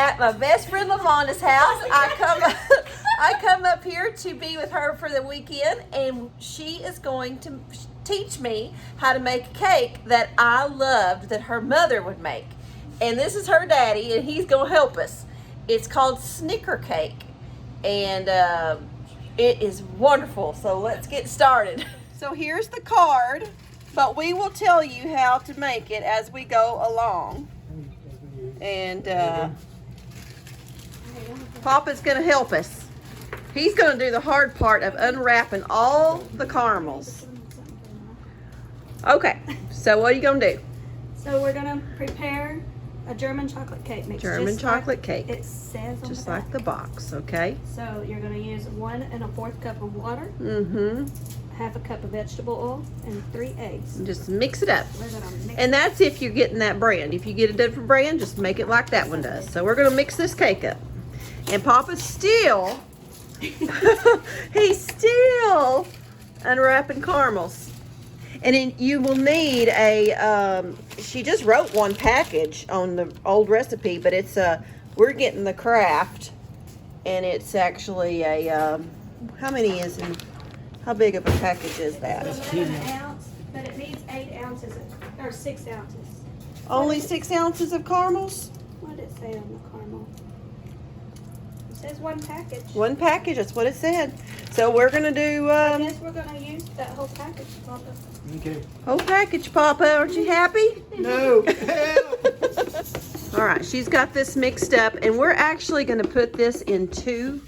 at my best friend Lamonda's house. I come up here to be with her for the weekend, and she is going to teach me how to make a cake that I loved that her mother would make. And this is her daddy, and he's going to help us. It's called SNICKER CAKE, and it is wonderful. So let's get started. So here's the card, but we will tell you how to make it as we go along. And Papa's going to help us. He's going to do the hard part of unwrapping all the caramels. Okay, so what are you going to do? So we're going to prepare a German chocolate cake mix. German chocolate cake. It says on just the back. like the box, okay? So you're going to use 1 1/4 cup of water, half a cup of vegetable oil, and 3 eggs. And just mix it up. We're going to mix And that's if you're getting that brand. If you get a different brand, just make it like that one does. So we're going to mix this cake up. And Papa's still, he's still unwrapping caramels. And then you will need a, she just wrote one package on the old recipe, but it's we're getting the craft. And it's actually a, how many is in, how big of a package is that? It's about an ounce, but it needs 8 ounces, or 6 ounces. Only 6 ounces of caramels? What did it say on the caramel? It says 1 package. 1 package, that's what it said. So we're gonna do I guess we're gonna use that whole package, Papa. Okay. whole package, Papa. Aren't you happy? No. All right, she's got this mixed up, and we're actually gonna put this in 2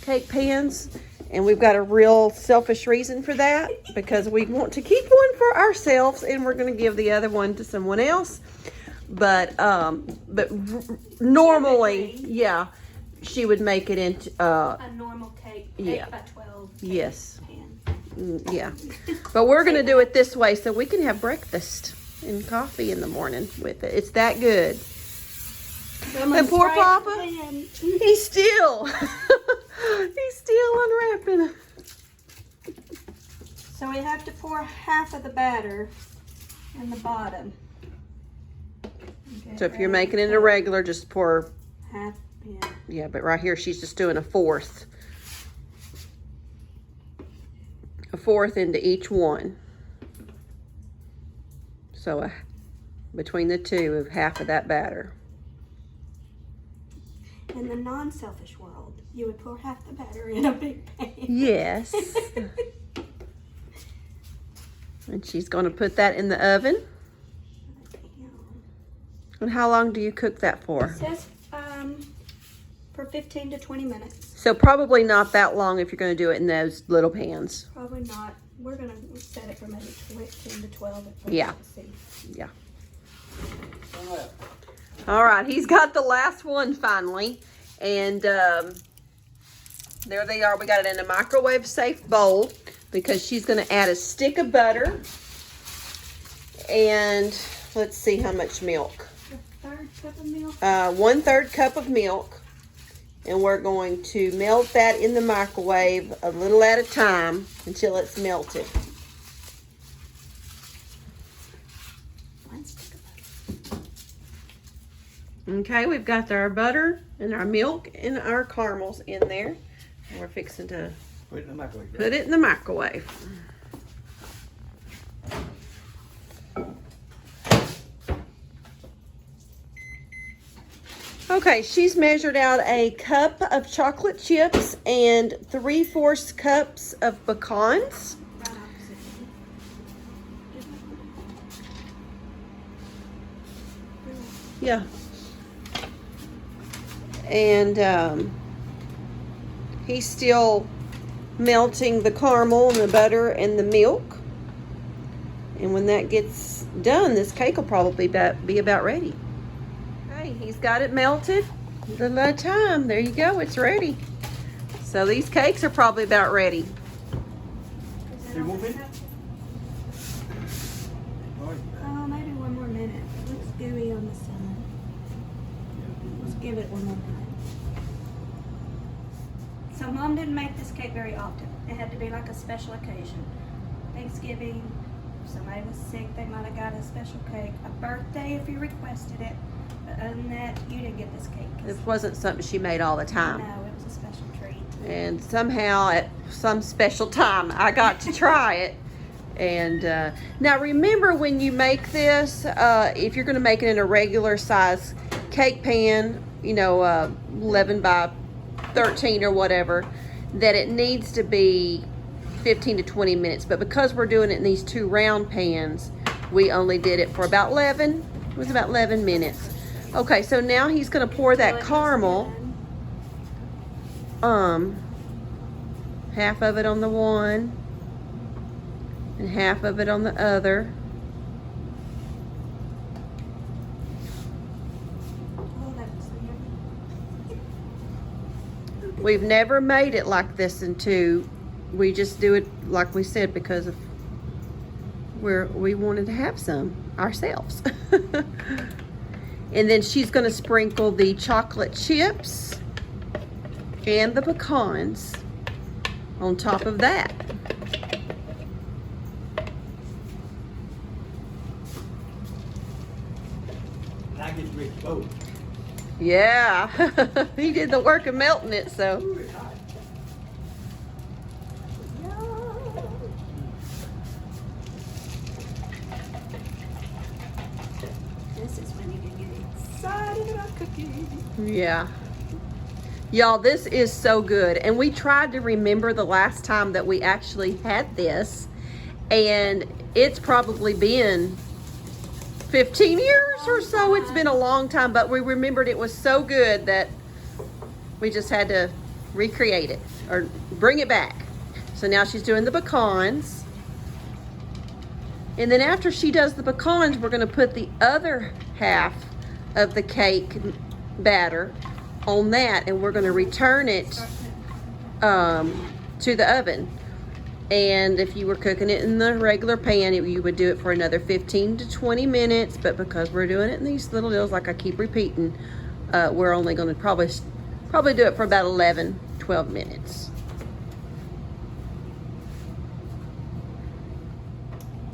cake pans, and we've got a real selfish reason for that, because we want to keep one for ourselves, and we're gonna give the other one to someone else. But normally, yeah, she would make it into A normal cake, 8 Yeah. by 12. yes. Pan. Yeah, but we're gonna do it this way so we can have breakfast and coffee in the morning with it. It's that good. And poor Papa, he's still, he's still unwrapping. So we have to pour half of the batter in the bottom. Okay, So if you're making it a regular, just pour, half, yeah. yeah, but right here she's just doing a fourth into each one. So between the two of half of that batter. In the non-selfish world, you would pour half the batter in a big pan. Yes. And she's going to put that in the oven. And how long do you cook that for? It says for 15 to 20 minutes. So probably not that long if you're going to do it in those little pans. Probably not. We're going to set it for maybe 10 to 12 at first. Yeah. Let's see. Yeah. All right, he's got the last one finally. And there they are. We got it in a microwave safe bowl because she's going to add a stick of butter. And let's see how much milk. A 1/3 cup of milk. 1/3 cup of milk. And we're going to melt that in the microwave a little at a time until it's melted. 1 stick of butter. Okay, we've got our butter and our milk and our caramels in there. And we're fixing to Put it in the microwave. put it in the microwave. Okay, she's measured out a cup of chocolate chips and 3/4 cups of pecans. Right opposite. Yeah. And he's still melting the caramel and the butter and the milk. And when that gets done, this cake will probably be about ready. Okay, he's got it melted. A little at a time. There you go. It's ready. So these cakes are probably about ready. You moving? Oh, maybe 1 more minute. It looks gooey on the side. Let's give it 1 more time. So Mom didn't make this cake very often. It had to be like a special occasion. Thanksgiving, if somebody was sick, they might have got a special cake. A birthday if you requested it. But other than that, you didn't get this cake It wasn't something she made all the time. No, it was a special treat. And somehow at some special time I got to try it. And now remember, when you make this, if you're going to make it in a regular size cake pan, you know, 11 by 13 or whatever, that it needs to be 15 to 20 minutes. But because we're doing it in these 2 round pans, we only did it for about 11. It was about 11 minutes. Okay, so now he's going to pour that caramel. Half of it on the one and half of it on the other. Oh, that's weird. We've never made it like this in 2. We just do it like we said because of we wanted to have some ourselves. And then she's going to sprinkle the chocolate chips and the pecans on top of that. And I get to reach both. Yeah, he did the work of melting it, so. Ooh, it's hot. This is when you can get excited about cooking. Yeah. Y'all, this is so good. And we tried to remember the last time that we actually had this. And it's probably been 15 years or so. It's been a long time. But we remembered it was so good that we just had to recreate it or bring it back. So now she's doing the pecans. And then after she does the pecans, we're going to put the other half of the cake batter on that, and we're going to return it to the oven. And if you were cooking it in the regular pan, you would do it for another 15 to 20 minutes. But because we're doing it in these little deals, like I keep repeating, we're only going to probably do it for about 11, 12 minutes.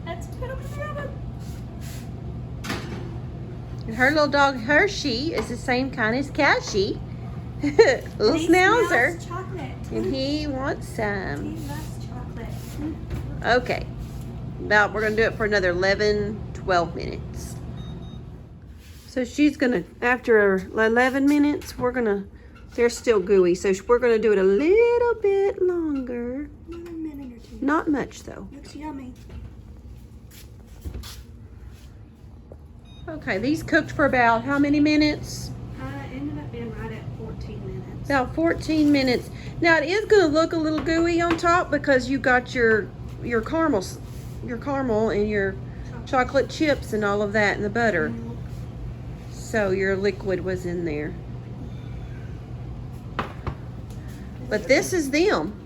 Let's put them in the oven. And her little dog Hershey is the same kind as Cashy. Little He schnauzer. smells chocolate. And he wants some. He loves chocolate. Okay. Now we're going to do it for another 11, 12 minutes. So she's going to, after 11 minutes, they're still gooey. So we're going to do it a little bit longer. Another minute or 2. Not much though. Looks yummy. Okay, these cooked for about how many minutes? Ended up being right at 14 minutes. About 14 minutes. Now it is going to look a little gooey on top because you got your caramel and your chocolate chips and all of that in the butter. Milk. So your liquid was in there. But this is them.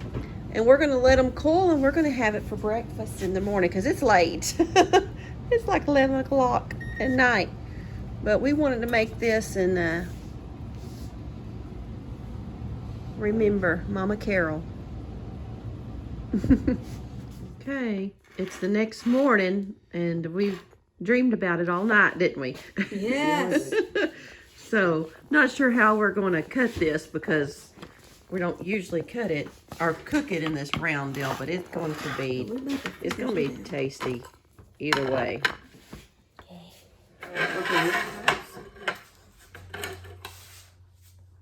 And we're going to let them cool, and we're going to have it for breakfast in the morning because it's late. It's like 11 o'clock at night. But we wanted to make this and remember Mama Carol. Okay, it's the next morning, and we've dreamed about it all night, didn't we? Yes. So, not sure how we're going to cut this because we don't usually cut it or cook it in this round deal, but it's going to be tasty either way.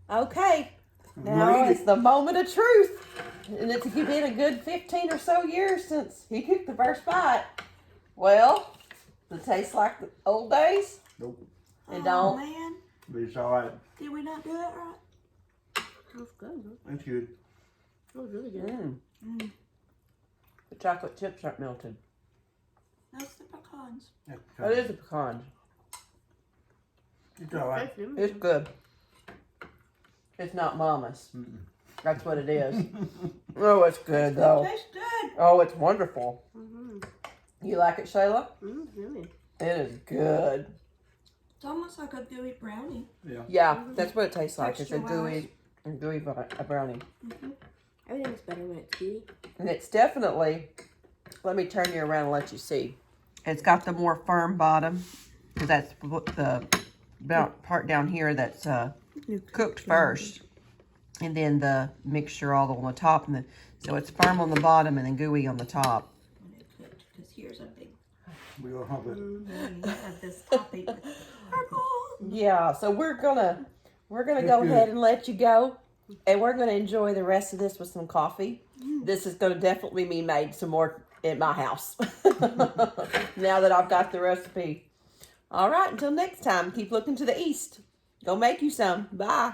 Okay, now it's the moment of truth. And it's been a good 15 or so years since he cooked the first bite. Well, does it taste like the old days? Nope. It Oh don't. man, But it's all right. did we not do it right? That's good. That's good. That was really good. The chocolate chips aren't melted. That's the pecans. That's That is a pecan. It's all right. It's good. It's not Mama's. Mm-mm. That's what it is. Oh, it's good It though. tastes good. Oh, it's wonderful. You like it, Shayla? Really. It is good. It's almost like a gooey brownie. Yeah. Yeah, that's what it tastes like. It's a Texture-wise. gooey brownie. Everything's better when it's gooey. And it's definitely, let me turn you around and let you see. It's got the more firm bottom, because that's the part down here that's cooked first, and then the mixture all on the top, and so it's firm on the bottom and then gooey on the top. Because here's a big We all have it. of this topping with purple. Yeah, so we're gonna That's go good. ahead and let you go, and we're gonna enjoy the rest of this with some coffee. This is gonna definitely be made some more at my house now that I've got the recipe. All right, until next time, keep looking to the east. Go make you some. Bye.